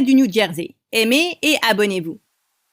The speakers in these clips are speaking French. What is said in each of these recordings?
du New Jersey. Aimez et abonnez-vous.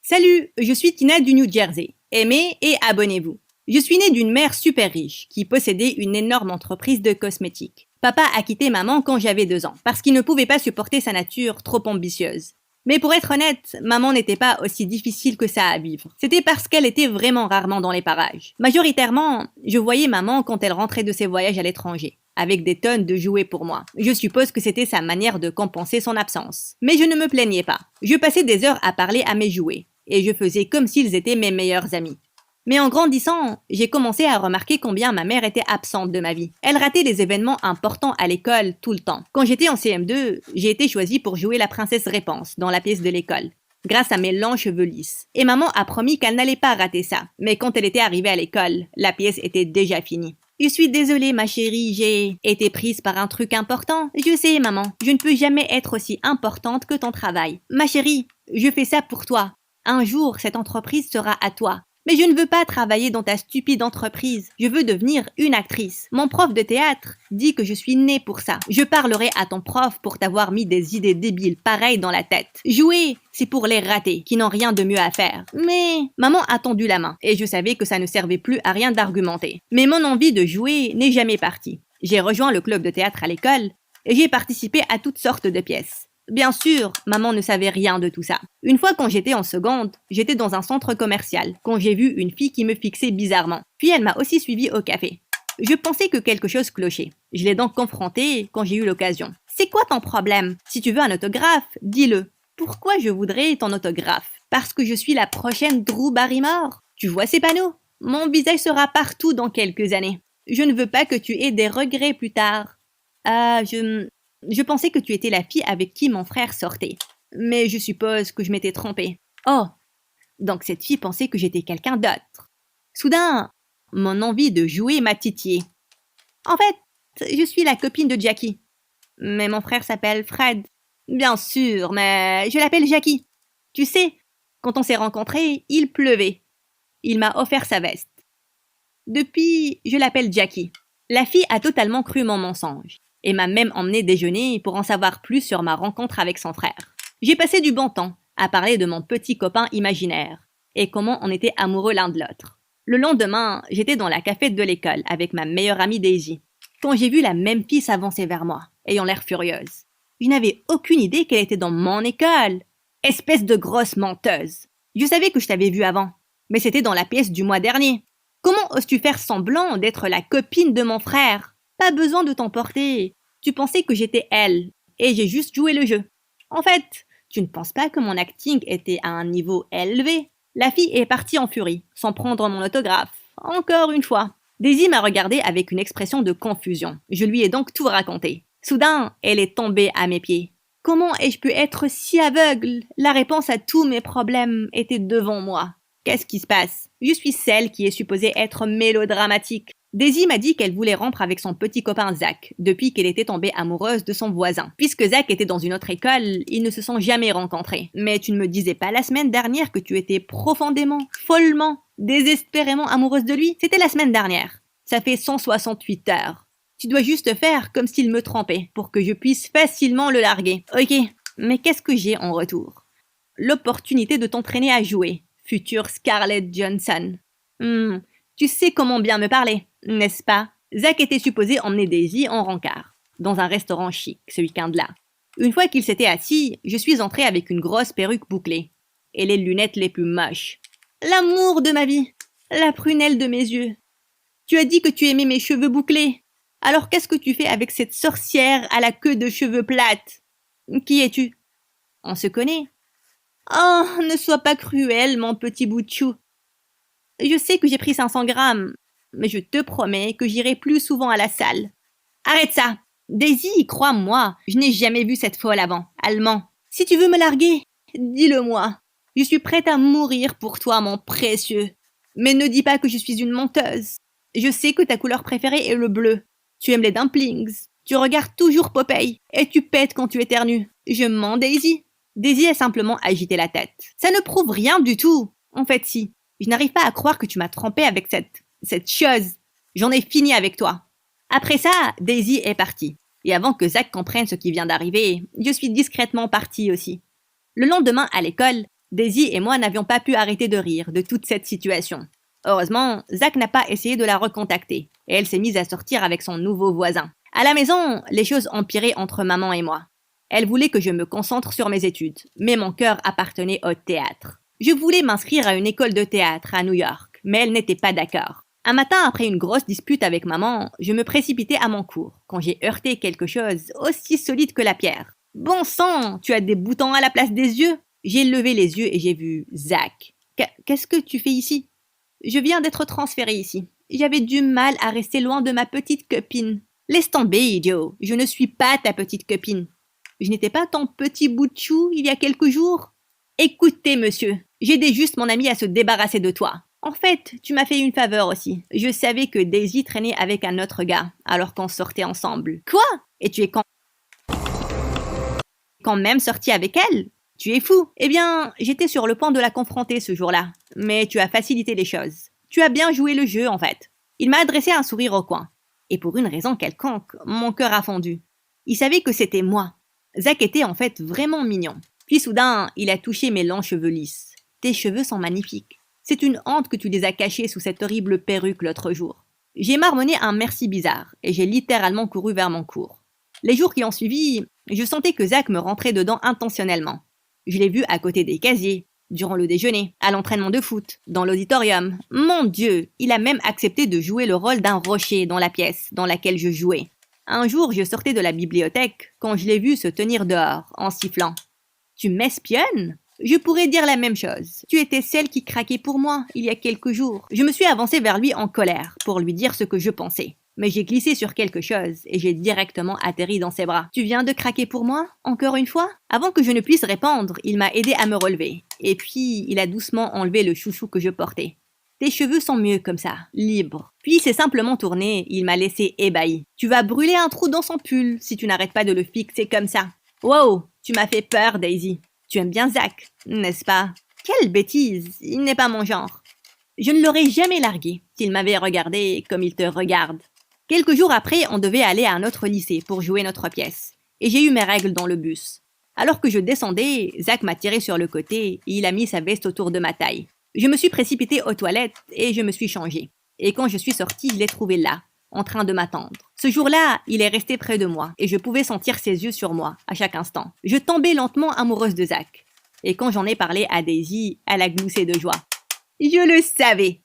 Salut, je suis Tina du New Jersey. Aimez et abonnez-vous. Je suis née d'une mère super riche qui possédait une énorme entreprise de cosmétiques. Papa a quitté maman quand j'avais 2 ans parce qu'il ne pouvait pas supporter sa nature trop ambitieuse. Mais pour être honnête, maman n'était pas aussi difficile que ça à vivre. C'était parce qu'elle était vraiment rarement dans les parages. Majoritairement, je voyais maman quand elle rentrait de ses voyages à l'étranger, avec des tonnes de jouets pour moi. Je suppose que c'était sa manière de compenser son absence. Mais je ne me plaignais pas. Je passais des heures à parler à mes jouets, et je faisais comme s'ils étaient mes meilleurs amis. Mais en grandissant, j'ai commencé à remarquer combien ma mère était absente de ma vie. Elle ratait les événements importants à l'école tout le temps. Quand j'étais en CM2, j'ai été choisie pour jouer la princesse Réponse dans la pièce de l'école, grâce à mes longs cheveux lisses. Et maman a promis qu'elle n'allait pas rater ça. Mais quand elle était arrivée à l'école, la pièce était déjà finie. Je suis désolée, ma chérie, j'ai été prise par un truc important. Je sais, maman, je ne peux jamais être aussi importante que ton travail. Ma chérie, je fais ça pour toi. Un jour, cette entreprise sera à toi. Mais je ne veux pas travailler dans ta stupide entreprise. Je veux devenir une actrice. Mon prof de théâtre dit que je suis née pour ça. Je parlerai à ton prof pour t'avoir mis des idées débiles pareilles dans la tête. Jouer, c'est pour les ratés qui n'ont rien de mieux à faire. Mais maman a tendu la main et je savais que ça ne servait plus à rien d'argumenter. Mais mon envie de jouer n'est jamais partie. J'ai rejoint le club de théâtre à l'école et j'ai participé à toutes sortes de pièces. Bien sûr, maman ne savait rien de tout ça. Une fois quand j'étais en seconde, j'étais dans un centre commercial, quand j'ai vu une fille qui me fixait bizarrement. Puis elle m'a aussi suivi au café. Je pensais que quelque chose clochait. Je l'ai donc confrontée quand j'ai eu l'occasion. C'est quoi ton problème? Si tu veux un autographe, dis-le. Pourquoi je voudrais ton autographe? Parce que je suis la prochaine Drew Barrymore. Tu vois ces panneaux? Mon visage sera partout dans quelques années. Je ne veux pas que tu aies des regrets plus tard. Je pensais que tu étais la fille avec qui mon frère sortait. Mais je suppose que je m'étais trompée. Oh, donc cette fille pensait que j'étais quelqu'un d'autre. Soudain, mon envie de jouer m'a titillé. En fait, je suis la copine de Jackie. Mais mon frère s'appelle Fred. Bien sûr, mais je l'appelle Jackie. Tu sais, quand on s'est rencontrés, il pleuvait. Il m'a offert sa veste. Depuis, je l'appelle Jackie. La fille a totalement cru mon mensonge et m'a même emmené déjeuner pour en savoir plus sur ma rencontre avec son frère. J'ai passé du bon temps à parler de mon petit copain imaginaire et comment on était amoureux l'un de l'autre. Le lendemain, j'étais dans la cafette de l'école avec ma meilleure amie Daisy, quand j'ai vu la même fille s'avancer vers moi, ayant l'air furieuse. Je n'avais aucune idée qu'elle était dans mon école. Espèce de grosse menteuse. Je savais que je t'avais vue avant, mais c'était dans la pièce du mois dernier. Comment oses-tu faire semblant d'être la copine de mon frère? Pas besoin de t'emporter. Tu pensais que j'étais elle, et j'ai juste joué le jeu. En fait, tu ne penses pas que mon acting était à un niveau élevé? La fille est partie en furie, sans prendre mon autographe. Encore une fois. Daisy m'a regardé avec une expression de confusion. Je lui ai donc tout raconté. Soudain, elle est tombée à mes pieds. Comment ai-je pu être si aveugle? La réponse à tous mes problèmes était devant moi. Qu'est-ce qui se passe? Je suis celle qui est supposée être mélodramatique. Daisy m'a dit qu'elle voulait rompre avec son petit copain Zach depuis qu'elle était tombée amoureuse de son voisin. Puisque Zach était dans une autre école, ils ne se sont jamais rencontrés. Mais tu ne me disais pas la semaine dernière que tu étais profondément, follement, désespérément amoureuse de lui? C'était la semaine dernière. Ça fait 168 heures. Tu dois juste faire comme s'il me trompait pour que je puisse facilement le larguer. Ok, mais qu'est-ce que j'ai en retour? L'opportunité de t'entraîner à jouer, future Scarlett Johansson. Tu sais comment bien me parler, n'est-ce pas? Zach était supposé emmener Daisy en rencard, dans un restaurant chic, ce week-end-là. Une fois qu'il s'était assis, je suis entrée avec une grosse perruque bouclée et les lunettes les plus moches. L'amour de ma vie, la prunelle de mes yeux. Tu as dit que tu aimais mes cheveux bouclés. Alors qu'est-ce que tu fais avec cette sorcière à la queue de cheveux plates? Qui es-tu? On se connaît. Oh, ne sois pas cruel, mon petit bout de chou. Je sais que j'ai pris 500 grammes, mais je te promets que j'irai plus souvent à la salle. Arrête ça! Daisy, crois-moi, je n'ai jamais vu cette folle avant. Allemand. Si tu veux me larguer, dis-le-moi. Je suis prête à mourir pour toi, mon précieux. Mais ne dis pas que je suis une menteuse. Je sais que ta couleur préférée est le bleu. Tu aimes les dumplings. Tu regardes toujours Popeye et tu pètes quand tu éternues. Je mens, Daisy. Daisy a simplement agité la tête. Ça ne prouve rien du tout. En fait, si. Je n'arrive pas à croire que tu m'as trompé avec cette chose. J'en ai fini avec toi. Après ça, Daisy est partie. Et avant que Zach comprenne ce qui vient d'arriver, je suis discrètement partie aussi. Le lendemain, à l'école, Daisy et moi n'avions pas pu arrêter de rire de toute cette situation. Heureusement, Zach n'a pas essayé de la recontacter, et elle s'est mise à sortir avec son nouveau voisin. À la maison, les choses empiraient entre maman et moi. Elle voulait que je me concentre sur mes études, mais mon cœur appartenait au théâtre. Je voulais m'inscrire à une école de théâtre à New York, mais elle n'était pas d'accord. Un matin, après une grosse dispute avec maman, je me précipitais à mon cours, quand j'ai heurté quelque chose aussi solide que la pierre. « Bon sang, tu as des boutons à la place des yeux !» J'ai levé les yeux et j'ai vu Zach. « Qu'est-ce que tu fais ici ?»« Je viens d'être transférée ici. J'avais du mal à rester loin de ma petite copine. »« Laisse tomber, idiot, je ne suis pas ta petite copine. Je n'étais pas ton petit bout de chou il y a quelques jours. Écoutez, monsieur, j'aidais juste mon ami à se débarrasser de toi. En fait, tu m'as fait une faveur aussi. Je savais que Daisy traînait avec un autre gars, alors qu'on sortait ensemble. Quoi? Et tu es quand même sorti avec elle? Tu es fou. Eh bien, j'étais sur le point de la confronter ce jour-là. Mais tu as facilité les choses. Tu as bien joué le jeu, en fait. Il m'a adressé un sourire au coin. Et pour une raison quelconque, mon cœur a fondu. Il savait que c'était moi. Zach était en fait vraiment mignon. Puis soudain, il a touché mes longs cheveux lisses. Tes cheveux sont magnifiques. C'est une honte que tu les as cachés sous cette horrible perruque l'autre jour. J'ai marmonné un merci bizarre et j'ai littéralement couru vers mon cours. Les jours qui ont suivi, je sentais que Zach me rentrait dedans intentionnellement. Je l'ai vu à côté des casiers, durant le déjeuner, à l'entraînement de foot, dans l'auditorium. Mon Dieu, il a même accepté de jouer le rôle d'un rocher dans la pièce dans laquelle je jouais. Un jour, je sortais de la bibliothèque quand je l'ai vu se tenir dehors, en sifflant. « Tu m'espionnes ?» Je pourrais dire la même chose. Tu étais celle qui craquait pour moi, il y a quelques jours. Je me suis avancée vers lui en colère, pour lui dire ce que je pensais. Mais j'ai glissé sur quelque chose, et j'ai directement atterri dans ses bras. Tu viens de craquer pour moi, encore une fois? Avant que je ne puisse répondre, il m'a aidé à me relever. Et puis, il a doucement enlevé le chouchou que je portais. Tes cheveux sont mieux comme ça, libres. Puis il s'est simplement tourné, il m'a laissé ébahi. Tu vas brûler un trou dans son pull si tu n'arrêtes pas de le fixer comme ça. Wow, tu m'as fait peur, Daisy. Tu aimes bien Zach, n'est-ce pas? Quelle bêtise, il n'est pas mon genre. Je ne l'aurais jamais largué s'il m'avait regardé comme il te regarde. Quelques jours après, on devait aller à un autre lycée pour jouer notre pièce. Et j'ai eu mes règles dans le bus. Alors que je descendais, Zach m'a tiré sur le côté et il a mis sa veste autour de ma taille. Je me suis précipitée aux toilettes et je me suis changée. Et quand je suis sortie, je l'ai trouvé là, en train de m'attendre. Ce jour-là, il est resté près de moi et je pouvais sentir ses yeux sur moi à chaque instant. Je tombais lentement amoureuse de Zach. Et quand j'en ai parlé à Daisy, elle a gloussé de joie. Je le savais.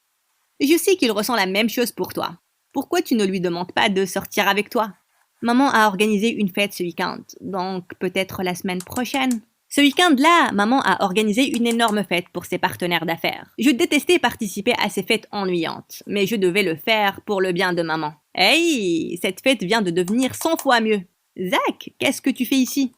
Je sais qu'il ressent la même chose pour toi. Pourquoi tu ne lui demandes pas de sortir avec toi? Maman a organisé une fête ce week-end, donc peut-être la semaine prochaine. Ce week-end-là, maman a organisé une énorme fête pour ses partenaires d'affaires. Je détestais participer à ces fêtes ennuyantes, mais je devais le faire pour le bien de maman. Hey, cette fête vient de devenir 100 fois mieux. Zach, qu'est-ce que tu fais ici?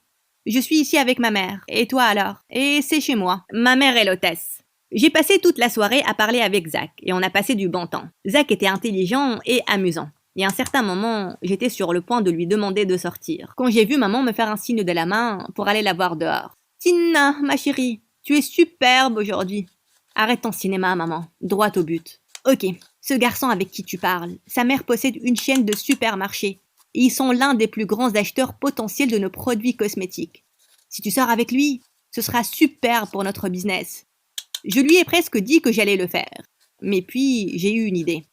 Je suis ici avec ma mère. Et toi alors? Et c'est chez moi. Ma mère est l'hôtesse. J'ai passé toute la soirée à parler avec Zach et on a passé du bon temps. Zach était intelligent et amusant. Et à un certain moment, j'étais sur le point de lui demander de sortir, quand j'ai vu maman me faire un signe de la main pour aller la voir dehors. « Tina, ma chérie, tu es superbe aujourd'hui. » Arrête ton cinéma, maman. Droit au but. Ok, ce garçon avec qui tu parles, sa mère possède une chaîne de supermarchés. Et ils sont l'un des plus grands acheteurs potentiels de nos produits cosmétiques. Si tu sors avec lui, ce sera super pour notre business. Je lui ai presque dit que j'allais le faire. Mais puis, j'ai eu une idée.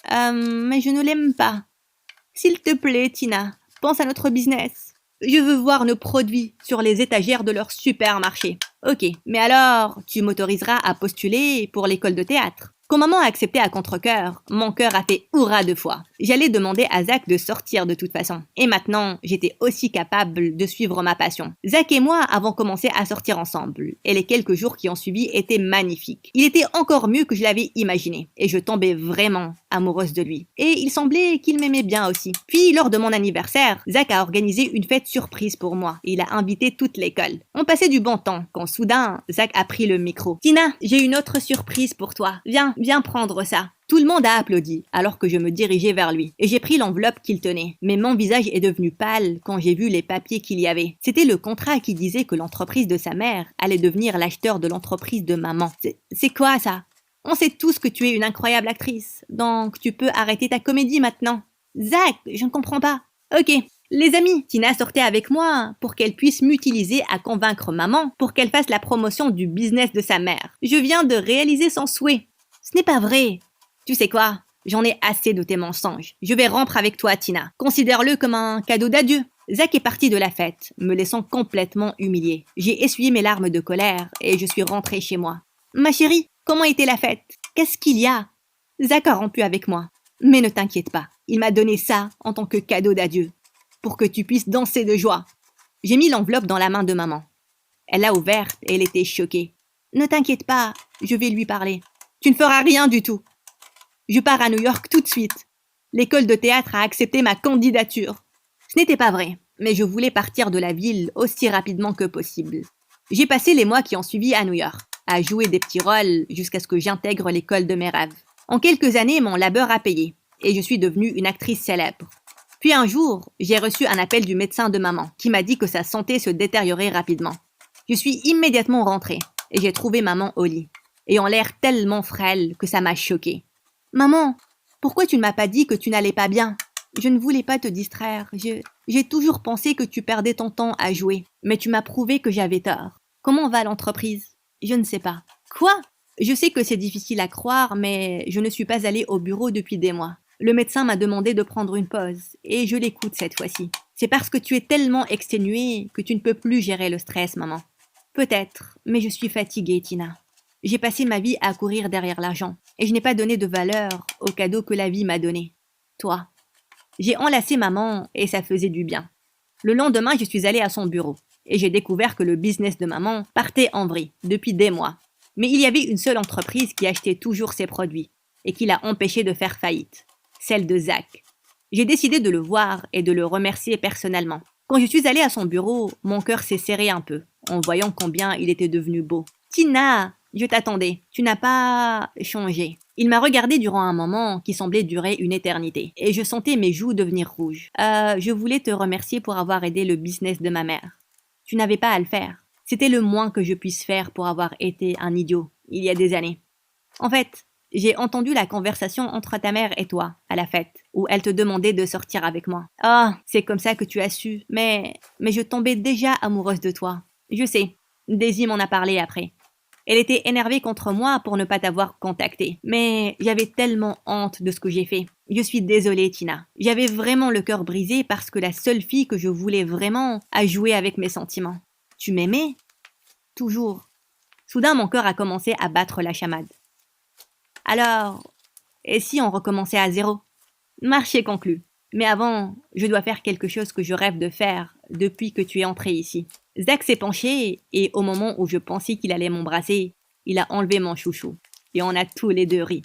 Mais je ne l'aime pas. S'il te plaît, Tina, pense à notre business. Je veux voir nos produits sur les étagères de leur supermarché. Ok, mais alors, tu m'autoriseras à postuler pour l'école de théâtre. Quand maman a accepté à contre-cœur, mon cœur a fait hurrah 2 fois. J'allais demander à Zach de sortir de toute façon. Et maintenant, j'étais aussi capable de suivre ma passion. Zach et moi avons commencé à sortir ensemble. Et les quelques jours qui ont suivi étaient magnifiques. Il était encore mieux que je l'avais imaginé. Et je tombais vraiment amoureuse de lui. Et il semblait qu'il m'aimait bien aussi. Puis, lors de mon anniversaire, Zach a organisé une fête surprise pour moi. Et il a invité toute l'école. On passait du bon temps quand soudain, Zach a pris le micro. « Tina, j'ai une autre surprise pour toi. Viens prendre ça. » Tout le monde a applaudi alors que je me dirigeais vers lui. Et j'ai pris l'enveloppe qu'il tenait. Mais mon visage est devenu pâle quand j'ai vu les papiers qu'il y avait. C'était le contrat qui disait que l'entreprise de sa mère allait devenir l'acheteur de l'entreprise de maman. C'est quoi ça? On sait tous que tu es une incroyable actrice. Donc tu peux arrêter ta comédie maintenant. Zach, je ne comprends pas. Ok, Les amis, Tina sortait avec moi pour qu'elle puisse m'utiliser à convaincre maman pour qu'elle fasse la promotion du business de sa mère. Je viens de réaliser son souhait. Ce n'est pas vrai. Tu sais quoi? J'en ai assez de tes mensonges. Je vais rompre avec toi, Tina. Considère-le comme un cadeau d'adieu. Zach est parti de la fête, me laissant complètement humiliée. J'ai essuyé mes larmes de colère et je suis rentrée chez moi. Ma chérie, comment était la fête? Qu'est-ce qu'il y a? Zach a rompu avec moi. Mais ne t'inquiète pas, il m'a donné ça en tant que cadeau d'adieu, pour que tu puisses danser de joie. J'ai mis l'enveloppe dans la main de maman. Elle l'a ouverte et elle était choquée. Ne t'inquiète pas, je vais lui parler. Tu ne feras rien du tout. Je pars à New York tout de suite. L'école de théâtre a accepté ma candidature. Ce n'était pas vrai, mais je voulais partir de la ville aussi rapidement que possible. J'ai passé les mois qui ont suivi à New York, à jouer des petits rôles jusqu'à ce que j'intègre l'école de mes rêves. En quelques années, mon labeur a payé, et je suis devenue une actrice célèbre. Puis un jour, j'ai reçu un appel du médecin de maman, qui m'a dit que sa santé se détériorait rapidement. Je suis immédiatement rentrée, et j'ai trouvé maman au lit, ayant l'air tellement frêle que ça m'a choquée. « Maman, pourquoi tu ne m'as pas dit que tu n'allais pas bien? Je ne voulais pas te distraire. J'ai toujours pensé que tu perdais ton temps à jouer, mais tu m'as prouvé que j'avais tort. Comment va l'entreprise? Je ne sais pas. »« Quoi? Je sais que c'est difficile à croire, mais je ne suis pas allée au bureau depuis des mois. Le médecin m'a demandé de prendre une pause, et je l'écoute cette fois-ci. C'est parce que tu es tellement exténuée que tu ne peux plus gérer le stress, maman. Peut-être, mais je suis fatiguée, Tina. J'ai passé ma vie à courir derrière l'argent, et je n'ai pas donné de valeur au cadeau que la vie m'a donné. Toi. » J'ai enlacé maman, et ça faisait du bien. Le lendemain, je suis allée à son bureau, et j'ai découvert que le business de maman partait en vrille depuis des mois. Mais il y avait une seule entreprise qui achetait toujours ses produits, et qui l'a empêché de faire faillite. Celle de Zach. J'ai décidé de le voir et de le remercier personnellement. Quand je suis allée à son bureau, mon cœur s'est serré un peu, en voyant combien il était devenu beau. « Tina, je t'attendais. Tu n'as pas changé. » Il m'a regardé durant un moment qui semblait durer une éternité, et je sentais mes joues devenir rouges. Je voulais te remercier pour avoir aidé le business de ma mère. Tu n'avais pas à le faire. C'était le moins que je puisse faire pour avoir été un idiot, il y a des années. En fait, j'ai entendu la conversation entre ta mère et toi, à la fête, où elle te demandait de sortir avec moi. Ah, c'est comme ça que tu as su, mais je tombais déjà amoureuse de toi. Je sais, Daisy m'en a parlé après. Elle était énervée contre moi pour ne pas t'avoir contacté, mais j'avais tellement honte de ce que j'ai fait. Je suis désolée, Tina. J'avais vraiment le cœur brisé parce que la seule fille que je voulais vraiment a joué avec mes sentiments. Tu m'aimais? Toujours. Soudain, mon cœur a commencé à battre la chamade. Alors, et si on recommençait à zéro? Marché conclu. Mais avant, je dois faire quelque chose que je rêve de faire depuis que tu es entré ici. Zach s'est penché et au moment où je pensais qu'il allait m'embrasser, il a enlevé mon chouchou. Et on a tous les deux ri.